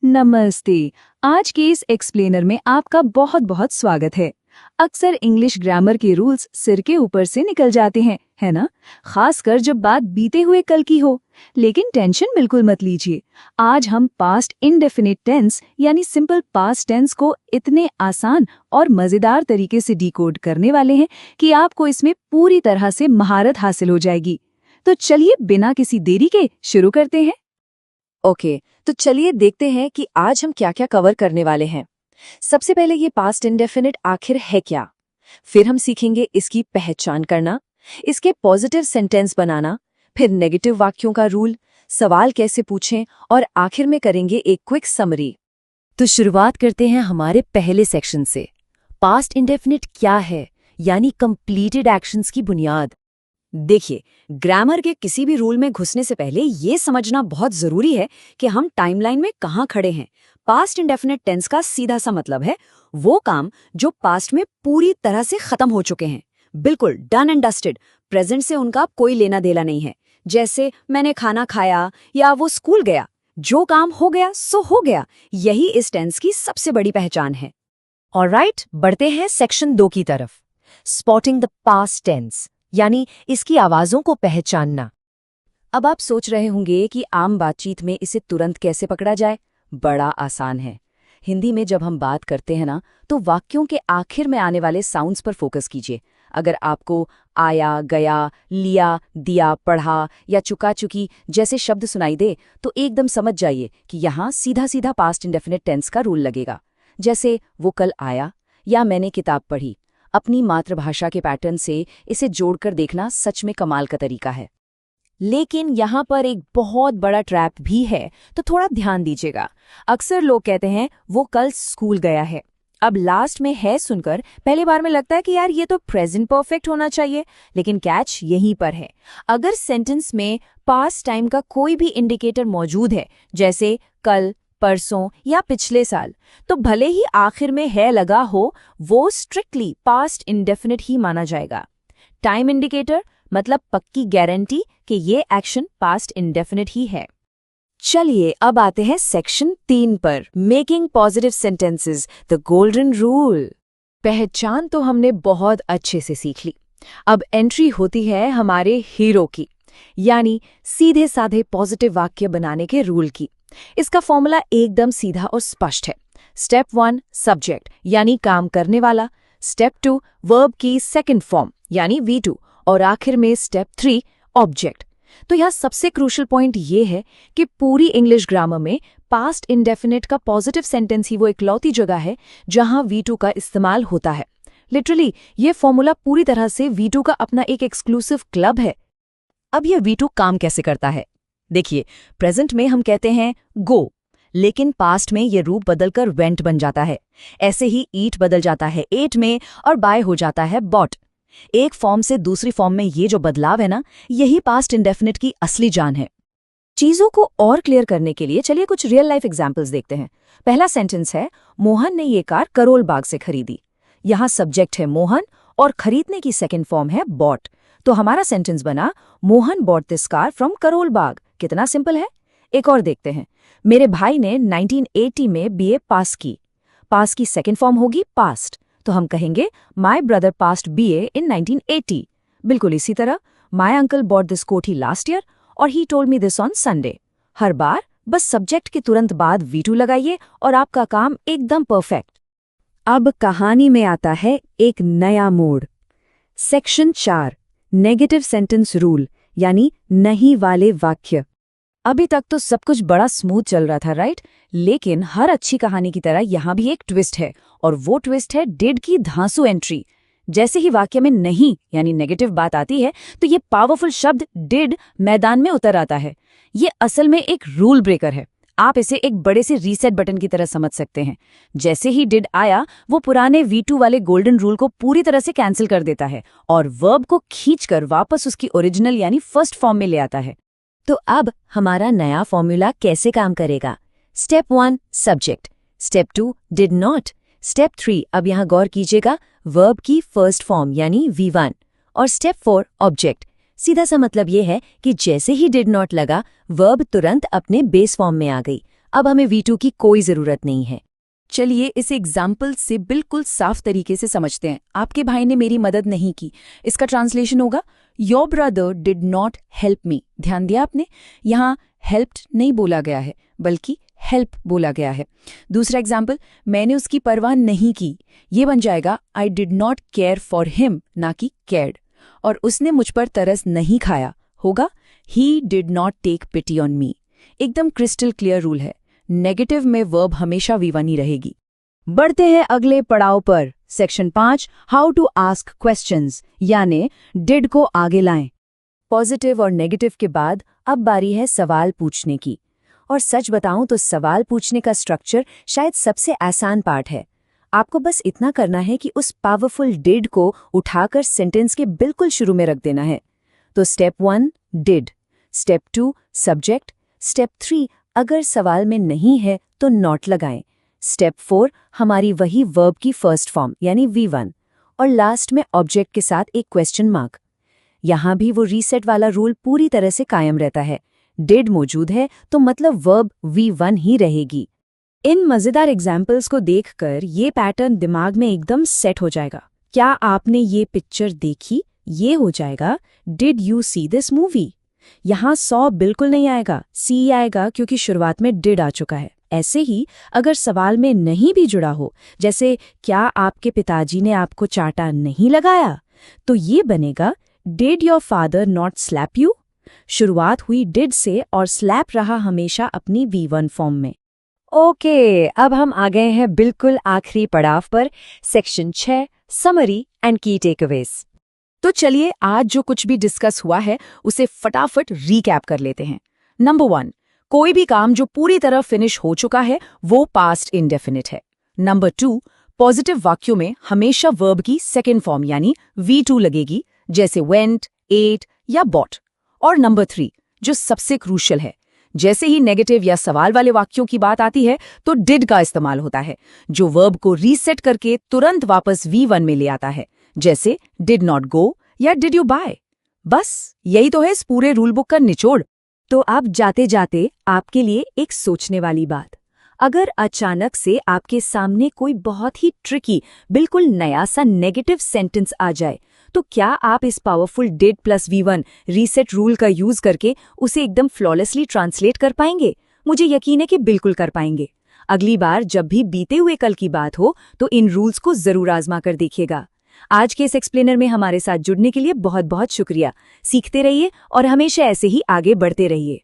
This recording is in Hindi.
नमस्ते। आज के इस एक्सप्लेनर में आपका बहुत बहुत स्वागत है। अक्सर इंग्लिश ग्रामर के रूल्स सिर के ऊपर से निकल जाते हैं, है ना? खासकर जब बात बीते हुए कल की हो। लेकिन टेंशन बिल्कुल मत लीजिए। आज हम पास्ट इंडेफिनिट टेंस यानी सिंपल पास्ट टेंस को इतने आसान और मजेदार तरीके से डिकोड करने वाले हैं कि आपको इसमें पूरी तरह से महारत हासिल हो जाएगी। तो चलिए बिना किसी देरी के शुरू करते हैं। ओके, तो चलिए देखते हैं कि आज हम क्या क्या कवर करने वाले हैं। सबसे पहले ये पास्ट इंडेफिनिट आखिर है क्या, फिर हम सीखेंगे इसकी पहचान करना, इसके पॉजिटिव सेंटेंस बनाना, फिर नेगेटिव वाक्यों का रूल, सवाल कैसे पूछें और आखिर में करेंगे एक क्विक समरी। तो शुरुआत करते हैं हमारे पहले सेक्शन से। पास्ट इंडेफिनिट क्या है, यानी कंप्लीटेड एक्शंस की बुनियाद। देखिए, ग्रामर के किसी भी रूल में घुसने से पहले ये समझना बहुत जरूरी है कि हम टाइमलाइन में कहाँ खड़े हैं। पास्ट इंडेफिनिट टेंस का सीधा सा मतलब है वो काम जो पास्ट में पूरी तरह से खत्म हो चुके हैं, बिल्कुल डन एंड डस्टेड। प्रेजेंट से उनका कोई लेना देना नहीं है। जैसे मैंने खाना खाया या वो स्कूल गया, जो काम हो गया सो हो गया। यही इस टेंस की सबसे बड़ी पहचान है। ऑलराइट, बढ़ते हैं सेक्शन 2 की तरफ। स्पॉटिंग द पास्ट टेंस, यानी इसकी आवाजों को पहचानना। अब आप सोच रहे होंगे कि आम बातचीत में इसे तुरंत कैसे पकड़ा जाए। बड़ा आसान है। हिंदी में जब हम बात करते हैं ना, तो वाक्यों के आखिर में आने वाले साउंड्स पर फोकस कीजिए। अगर आपको आया, गया, लिया, दिया, पढ़ा या चुका चुकी जैसे शब्द सुनाई दे, तो एकदम समझ जाइए कि यहाँ सीधा सीधा पास्ट इंडेफिनिट टेंस का रूल लगेगा। जैसे वो कल आया या मैंने किताब पढ़ी। अपनी मातृभाषा के पैटर्न से इसे जोड़कर देखना सच में कमाल का तरीका है। लेकिन यहाँ पर एक बहुत बड़ा ट्रैप भी है, तो थोड़ा ध्यान दीजिएगा। अक्सर लोग कहते हैं वो कल स्कूल गया है। अब लास्ट में है सुनकर पहली बार में लगता है कि यार ये तो प्रेजेंट परफेक्ट होना चाहिए, लेकिन कैच यहीं पर है। अगर सेंटेंस में पास्ट टाइम का कोई भी इंडिकेटर मौजूद है, जैसे कल, परसों या पिछले साल, तो भले ही आखिर में है लगा हो, वो स्ट्रिक्टली पास्ट इंडेफिनिट ही माना जाएगा। टाइम इंडिकेटर मतलब पक्की गारंटी कि ये एक्शन पास्ट इंडेफिनिट ही है। चलिए अब आते हैं सेक्शन 3 पर, making positive sentences, the golden rule. पहचान तो हमने बहुत अच्छे से सीख ली। अब एंट्री होती है हमारे हीरो की, यानी सीधे साधे पॉजिटिव वाक्य बनाने के रूल की। इसका फॉर्मूला एकदम सीधा और स्पष्ट है। स्टेप 1 सब्जेक्ट यानी काम करने वाला, स्टेप 2 वर्ब की सेकंड फॉर्म यानी V2 और आखिर में स्टेप 3 ऑब्जेक्ट। तो यहाँ सबसे क्रूशियल पॉइंट ये है कि पूरी इंग्लिश ग्रामर में पास्ट इंडेफिनिट का पॉजिटिव सेंटेंस ही वो इकलौती जगह है जहाँ V2 का इस्तेमाल होता है। लिटरली ये फॉर्मूला पूरी तरह से V2 का अपना एक एक्सक्लूसिव क्लब है। अब ये V2 काम कैसे करता है? देखिए, प्रेजेंट में हम कहते हैं गो, लेकिन पास्ट में ये रूप बदलकर वेंट बन जाता है। ऐसे ही ईट बदल जाता है एट में और बाय हो जाता है बॉट। एक फॉर्म से दूसरी फॉर्म में ये जो बदलाव है ना, यही पास्ट इंडेफिनिट की असली जान है। चीजों को और क्लियर करने के लिए चलिए कुछ रियल लाइफ एग्जाम्पल्स देखते हैं। पहला सेंटेंस है, मोहन ने ये कार करोल बाग से खरीदी। यहाँ सब्जेक्ट है मोहन और खरीदने की सेकेंड फॉर्म है बॉट। तो हमारा सेंटेंस बना, Mohan bought this car from Karol Bagh. कितना सिंपल है। एक और देखते हैं, मेरे भाई ने 1980 में BA पास की। पास की सेकेंड फॉर्म होगी पास्ट, तो हम कहेंगे my brother passed BA in 1980। बिल्कुल इसी तरह, my uncle bought this kothi last year और he told me this on Sunday. हर बार बस सब्जेक्ट के तुरंत बाद V2 लगाइए और आपका काम एकदम परफेक्ट। अब कहानी में आता है एक नया मोड़। सेक्शन 4 नेगेटिव सेंटेंस रूल यानी नहीं वाले वाक्य। अभी तक तो सब कुछ बड़ा स्मूथ चल रहा था, राइट? लेकिन हर अच्छी कहानी की तरह यहाँ भी एक ट्विस्ट है, और वो ट्विस्ट है डिड की धांसू एंट्री। जैसे ही वाक्य में नहीं यानी नेगेटिव बात आती है, तो ये पावरफुल शब्द डिड मैदान में उतर आता है। ये असल में एक रूल ब्रेकर है। आप इसे एक बड़े से रीसेट बटन की तरह समझ सकते हैं। जैसे ही डिड आया, वो पुराने V2 वाले गोल्डन रूल को पूरी तरह से कैंसिल कर देता है और वर्ब को खींचकर वापस उसकी ओरिजिनल यानी फर्स्ट फॉर्म में ले आता है। तो अब हमारा नया फॉर्मूला कैसे काम करेगा? Step 1 subject, step 2 did not, step 3 अब यहाँ गौर कीजिएगा, वर्ब की फर्स्ट फॉर्म यानी V1 और स्टेप 4 ऑब्जेक्ट। सीधा सा मतलब ये है कि जैसे ही डिड नॉट लगा, वर्ब तुरंत अपने बेस फॉर्म में आ गई। अब हमें V2 की कोई जरूरत नहीं है। चलिए इस एग्जाम्पल से बिल्कुल साफ तरीके से समझते हैं। आपके भाई ने मेरी मदद नहीं की, इसका ट्रांसलेशन होगा your brother did not help me. ध्यान दिया आपने, यहाँ हेल्प्ड नहीं बोला गया है बल्कि हेल्प बोला गया है। दूसरा एग्जाम्पल, मैंने उसकी परवाह नहीं की, ये बन जाएगा I did not care for him, ना कि केयर्ड। और उसने मुझ पर तरस नहीं खाया होगा he did not take pity on me. एकदम क्रिस्टल क्लियर रूल है, नेगेटिव में वर्ब हमेशा V1 ही रहेगी। बढ़ते हैं अगले पड़ाव पर, section 5 how to ask questions, यानी डिड को आगे लाएं। पॉजिटिव और नेगेटिव के बाद अब बारी है सवाल पूछने की। और सच बताऊं तो सवाल पूछने का स्ट्रक्चर शायद सबसे आसान पार्ट है। आपको बस इतना करना है कि उस पावरफुल डिड को उठाकर सेंटेंस के बिल्कुल शुरू में रख देना है। तो step 1 did, step 2 subject, step 3 अगर सवाल में नहीं है तो नॉट लगाएं, स्टेप 4 हमारी वही वर्ब की फर्स्ट फॉर्म यानी V1, और लास्ट में ऑब्जेक्ट के साथ एक क्वेश्चन मार्क। यहां भी वो रीसेट वाला रूल पूरी तरह से कायम रहता है। डिड मौजूद है तो मतलब वर्ब V1 ही रहेगी। इन मजेदार एग्जाम्पल्स को देखकर ये पैटर्न दिमाग में एकदम सेट हो जाएगा। क्या आपने ये पिक्चर देखी? ये हो जाएगा did you see this movie. यहाँ सॉ बिल्कुल नहीं आएगा, सी आएगा क्योंकि शुरुआत में डिड आ चुका है। ऐसे ही अगर सवाल में नहीं भी जुड़ा हो, जैसे क्या आपके पिताजी ने आपको चाटा नहीं लगाया, तो ये बनेगा did your father not slap you. शुरुआत हुई डिड से और स्लैप रहा हमेशा अपनी V1 फॉर्म में। ओके, अब हम आ गए हैं बिल्कुल आखिरी पड़ाव पर, सेक्शन 6 समरी एंड की टेकअवेज। तो चलिए आज जो कुछ भी डिस्कस हुआ है उसे फटाफट रीकैप कर लेते हैं। नंबर 1, कोई भी काम जो पूरी तरह फिनिश हो चुका है वो पास्ट इंडेफिनिट है। नंबर 2, पॉजिटिव वाक्यों में हमेशा वर्ब की सेकेंड फॉर्म यानी V2 लगेगी, जैसे वेंट, एट या बॉट। और नंबर 3, जो सबसे क्रूशियल है, जैसे ही नेगेटिव या सवाल वाले वाक्यों की बात आती है तो डिड का इस्तेमाल होता है, जो वर्ब को रीसेट करके तुरंत वापस V1 में ले आता है, जैसे डिड नॉट गो या डिड यू बाय। बस यही तो है इस पूरे रूल बुक का निचोड़। तो अब जाते जाते आपके लिए एक सोचने वाली बात, अगर अचानक से आपके सामने कोई बहुत ही ट्रिकी, बिल्कुल नया सा नेगेटिव सेंटेंस आ जाए, तो क्या आप इस powerful did plus V1 reset rule का यूज करके उसे एकदम फ्लॉलेसली ट्रांसलेट कर पाएंगे? मुझे यकीन है कि बिल्कुल कर पाएंगे। अगली बार जब भी बीते हुए कल की बात हो तो इन रूल्स को जरूर आजमा कर देखिएगा। आज के इस एक्सप्लेनर में हमारे साथ जुड़ने के लिए बहुत बहुत शुक्रिया। सीखते रहिए और हमेशा ऐसे ही आगे बढ़ते रहिए।